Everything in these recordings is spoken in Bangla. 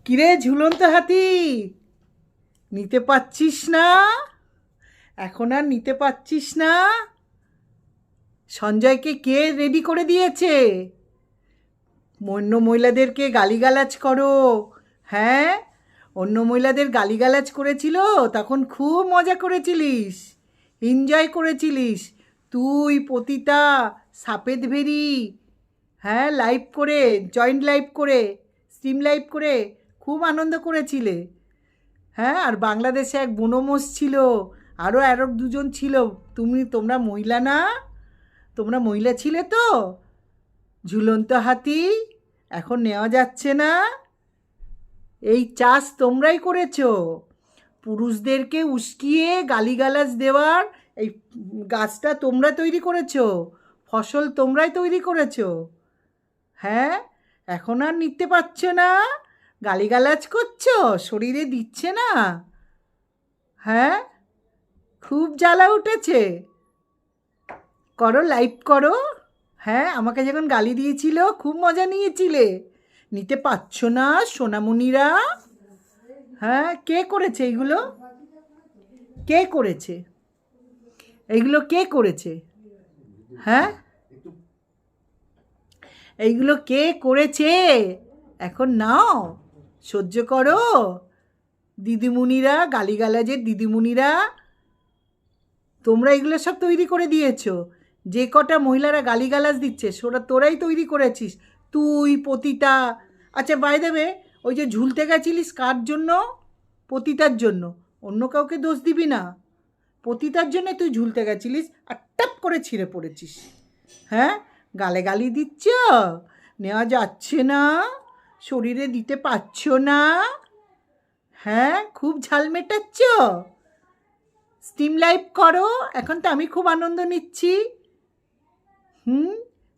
কিরে ঝুলন্ত হাতি, নিতে পারছিস না? এখন আর নিতে পারছিস না? সঞ্জয়কে কে রেডি করে দিয়েছে? অন্য মহিলাদেরকে গালিগালাজ করো? হ্যাঁ, অন্য মহিলাদের গালিগালাজ করেছিল, তখন খুব মজা করেছিলিস, এনজয় করেছিলিস। তুই পতিতা সাপেদ ভেরি, হ্যাঁ, লাইভ করে, জয়েন্ট লাইভ করে, স্ট্রিম লাইভ করে খুব আনন্দ করেছিলে। হ্যাঁ, আর বাংলাদেশে এক বনমোষ ছিল, আরও দুজন ছিল। তোমরা মহিলা না? তোমরা মহিলা ছিলে তো? ঝুলন্ত হাতি, এখন নেওয়া যাচ্ছে না। এই চাষ তোমরাই করেছো, পুরুষদেরকে উস্কিয়ে গালিগালাজ দেওয়ার। এই গাছটা তোমরা তৈরি করেছো, ফসল তোমরাই তৈরি করেছো। হ্যাঁ, এখন আর নিতে পারছো না, গালিগালাজ করছো, শরীরে দিচ্ছে না। হ্যাঁ, খুব জ্বালা উঠেছে। করো, লাইভ করো। হ্যাঁ, আমাকে যখন গালি দিয়েছিল খুব মজা নিয়েছিলে, নিতে পারছো না সোনামণিরা। হ্যাঁ, কে করেছে এইগুলো? কে করেছে এইগুলো? কে করেছে? হ্যাঁ, এইগুলো কে করেছে? এখন নাও, সহ্য করো। দিদিমণিরা, গালিগালাজের দিদিমণিরা, তোমরা এগুলো সব তৈরি করে দিয়েছো। যে কটা মহিলারা গালিগালাজ দিচ্ছে তোরাই তৈরি করেছিস। তুই পতিতা। আচ্ছা, বাই দেবে, ওই যে ঝুলতে গেছিলিস কার জন্য? পতিতার জন্য। অন্য কাউকে দোষ দিবি না, পতিতার জন্য তুই ঝুলতে গেছিলিস আর টাপ করে ছিঁড়ে পড়েছিস। হ্যাঁ, গালে গালি দিচ্ছ, নেওয়া যাচ্ছে না, শরীরে দিতে পারছো না। হ্যাঁ, খুব ঝাল মেটাচ্ছ। স্টিম লাইভ করো, এখন তো আমি খুব আনন্দ নিচ্ছি।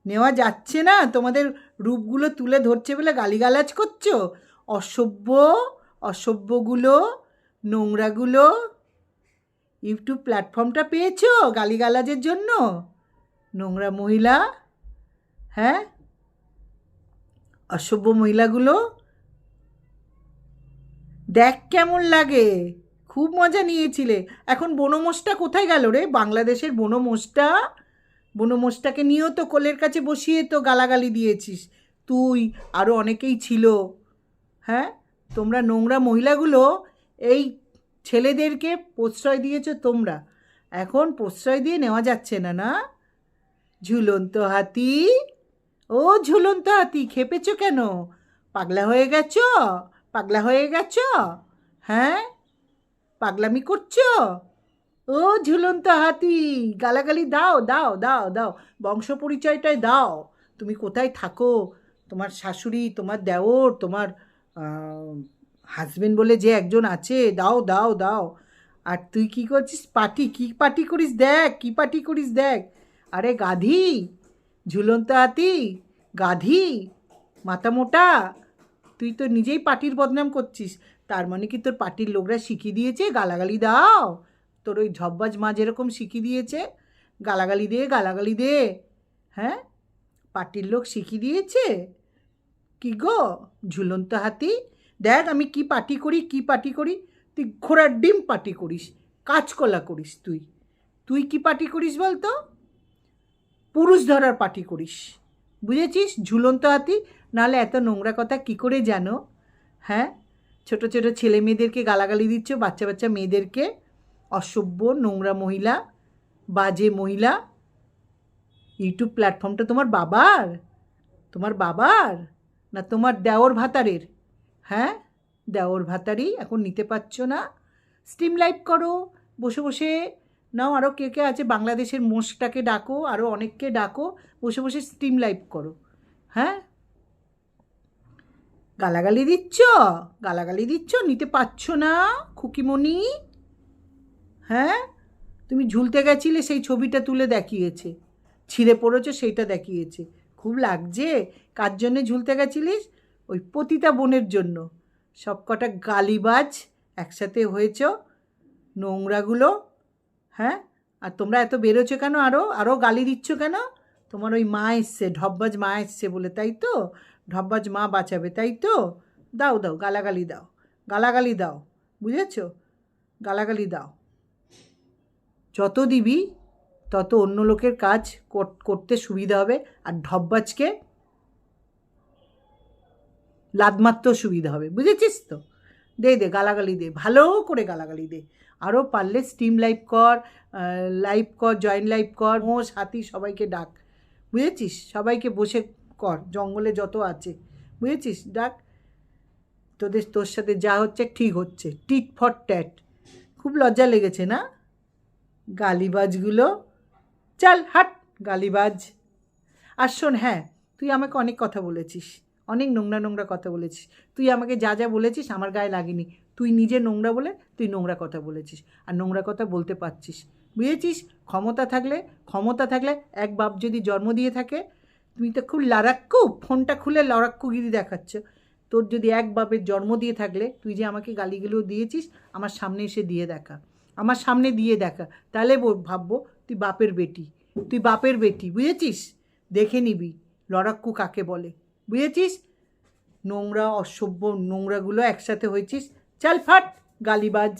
নেওয়া যাচ্ছে না, তোমাদের রূপগুলো তুলে ধরছে বলে গালিগালাজ করছো। অসভ্য, অসভ্যগুলো, নোংরাগুলো। ইউটিউব প্ল্যাটফর্মটা পেয়েছো গালিগালাজের জন্য? নোংরা মহিলা। হ্যাঁ, অসভ্য মহিলাগুলো। দেখ কেমন লাগে, খুব মজা নিয়েছিলে। এখন বনমোষটা কোথায় গেল রে? বাংলাদেশের বনমোষটা, বনমোষটাকে নিয়েও তো কোলের কাছে বসিয়ে তো গালাগালি দিয়েছিস তুই, আরও অনেকেই ছিল। হ্যাঁ, তোমরা নোংরা মহিলাগুলো এই ছেলেদেরকে প্রশ্রয় দিয়েছো তোমরা, এখন প্রশ্রয় দিয়ে নেওয়া যাচ্ছে না। না, ঝুলন্ত হাতি, ও ঝুলন্ত হাতি, খেপেছো কেন? পাগলা হয়ে গেছো? পাগলা হয়ে গেছো? হ্যাঁ, পাগলামি করছো? ও ঝুলন্ত হাতি, গালাগালি দাও, দাও, দাও, দাও, বংশ পরিচয়টাই দাও। তুমি কোথায় থাকো? তোমার শাশুড়ি, তোমার দেওর, তোমার হাজবেন্ড বলে যে একজন আছে, দাও, দাও, দাও। আর তুই কি করছিস? পার্টি, কি পার্টি করিস দেখ, কি পার্টি করিস দেখ। আরে গাধি, ঝুলন্ত হাতি, গাধি, মাথা মোটা, তুই তো নিজেই পার্টির বদনাম করছিস। তার মানে কি তোর পার্টির লোকরা শিখিয়ে দিয়েছে গালাগালি দাও? তোর ওই ঝব্বাজ মা যেরকম শিখিয়ে দিয়েছে গালাগালি দে, গালাগালি দে। হ্যাঁ, পার্টির লোক শিখিয়ে দিয়েছে? কি গো ঝুলন্ত হাতি, দেখ আমি কি পার্টি করি, কি পার্টি করি। তুই ঘোড়ার ডিম পার্টি করিস, কাঁচকলা করিস। তুই তুই কি পার্টি করিস বলতো? পুরুষ ধরার পার্টি করিস, বুঝেছিস ঝুলন্ত হাতি? নাহলে এত নোংরা কথা কি করে জানো? হ্যাঁ, ছোট ছোট ছেলে মেয়েদেরকে গালাগালি দিচ্ছ, বাচ্চা বাচ্চা মেয়েদেরকে। অসভ্য নোংরা মহিলা, বাজে মহিলা। ইউটিউব প্ল্যাটফর্মটা তোমার বাবার? তোমার বাবার না তোমার দেওর ভাতারের? হ্যাঁ, দেওর ভাতারই, এখন নিতে পারছো না। স্ট্রিম লাইভ করো বসে বসে। নাও, আরও কে কে আছে বাংলাদেশের মোষটাকে ডাকো, আরও অনেককে ডাকো, বসে বসে স্ট্রিম লাইভ করো। হ্যাঁ, গালাগালি দিচ্ছ, গালাগালি দিচ্ছ, নিতে পারছো না খুকিমণি। হ্যাঁ, তুমি ঝুলতে গেছিলে সেই ছবিটা তুলে দেখিয়েছে, ছিঁড়ে পড়েছো সেইটা দেখিয়েছে। খুব লাগছে। কার জন্যে ঝুলতে গেছিলিস? ওই পতিতা বোনের জন্য। সব কটা গালিবাজ একসাথে হয়েছ, নোংরাগুলো। হ্যাঁ, আর তোমরা এত বেরোছো কেন? আরও আরও গালি দিচ্ছ কেন? তোমার ওই মা এসছে, ঢব্বাজ মা এসছে বলে, তাই তো? ঢব্বাজ মা বাঁচাবে, তাই তো? দাও দাও, গালাগালি দাও, গালাগালি দাও, বুঝেছ? গালাগালি দাও। যত দিবি তত অন্য লোকের কাজ করতে সুবিধা হবে, আর ঢপবাজকে লাদ মারতেও সুবিধা হবে, বুঝেছিস তো? দে দে, গালাগালি দে, ভালো করে গালাগালি দে। আরও পারলে স্টিম লাইভ কর, জয়েন্ট লাইভ কর, মোষ হাতি সবাইকে ডাক, বুঝেছিস? সবাইকে বসে কর, জঙ্গলে যত আছে, বুঝেছিস? ডাক। তোর সাথে যা হচ্ছে ঠিক হচ্ছে, টিট ফর ট্যাট। খুব লজ্জা লেগেছে না গালিবাজগুলো? চল হাট গালিবাজ। আর শোন, হ্যাঁ, তুই আমাকে অনেক কথা বলেছিস, অনেক নোংরা নোংরা কথা বলেছিস। তুই আমাকে যা যা বলেছিস আমার গায়ে লাগেনি। তুই নিজে নোংরা বলে তুই নোংরা কথা বলেছিস, আর নোংরা কথা বলতে পারছিস, বুঝেছিস? ক্ষমতা থাকলে এক বাপ যদি জন্ম দিয়ে থাকে, তুমি তো খুব লড়াক্কু, ফোনটা খুলে লড়াক্কুগিরি দেখাচ্ছ। তোর যদি এক বাপের জন্ম দিয়ে থাকলে তুই যে আমাকে গালিগুলো দিয়েছিস, আমার সামনে এসে দিয়ে দেখা, আমার সামনে দিয়ে দেখা, তাহলে ভাববো তুই বাপের বেটি, বুঝেছিস? দেখে নিবি লড়াক্কু কাকে বলে, বুঝেছিস? নোংরা অসভ্য নোংরাগুলো একসাথে হয়েছিস। চল ফাট গালিবাজ।